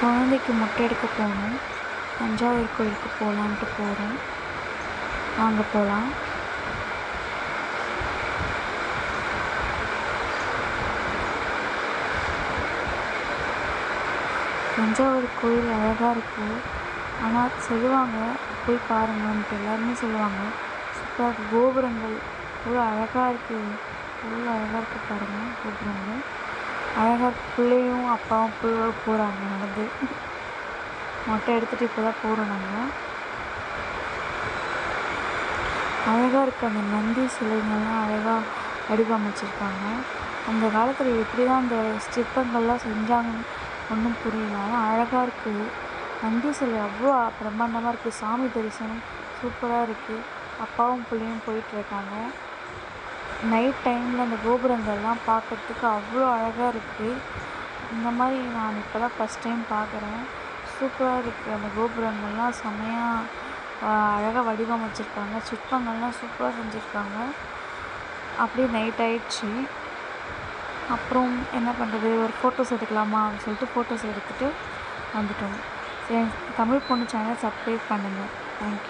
குழந்தைக்கு மொட்டை எடுக்க போகணும். தஞ்சாவூர் கோயிலுக்கு போகலான்ட்டு போகிறோம். வாங்க போகலாம். தஞ்சாவூர் கோயில் அழகாக இருக்குது. ஆனால் சொல்லுவாங்க போய் பாருங்கன்ட்டு, எல்லாருமே சொல்லுவாங்க சூப்பராக இருக்குது. கோபுரங்கள் எவ்வளோ அழகாக இருக்குது, எவ்வளோ அழகாக இருக்குது பாருங்கள். கோபுரங்கள் அழகாக இருக்குது. பிள்ளையும் அப்பாவும் போகிறாங்க நடந்து. மொட்டை எடுத்துகிட்டு இப்போ தான் போகிறோம் நாங்கள். அழகாக இருக்குது. அந்த நந்தி சிலைங்கள்லாம் அழகாக வடிவமைச்சிருக்காங்க. அந்த காலத்தில் எப்படி தான் அந்த சிற்பங்கள்லாம் செஞ்சாங்கன்னு ஒன்றும் புரியல. ஆனால் அழகாக இருக்குது. நந்தி சிலை அவ்வளோ பிரம்மாண்டமாக இருக்குது. சாமி தரிசனம் சூப்பராக இருக்குது. அப்பாவும் பிள்ளையும் போயிட்டுருக்காங்க. நைட் டைமில் அந்த கோபுரங்கள்லாம் பார்க்குறதுக்கு அவ்வளோ அழகாக இருக்குது. இந்த மாதிரி நான் இப்போ தான் ஃபஸ்ட் டைம் பார்க்குறேன். சூப்பராக இருக்குது. அந்த கோபுரங்கள்லாம் செம்மையாக அழகாக வடிவமைச்சிருக்காங்க. சிற்பங்கள்லாம் சூப்பராக செஞ்சுருக்காங்க. அப்படியே நைட் ஆயிடுச்சு. அப்புறம் என்ன பண்ணுறது, ஒரு ஃபோட்டோஸ் எடுக்கலாமா அப்படின்னு சொல்லிட்டு ஃபோட்டோஸ் எடுத்துகிட்டு வந்துட்டோம். சரி, தமிழ் பொண்ணு சேனல் சப்ஸ்கிரைப் பண்ணுங்கள். தேங்க்யூ.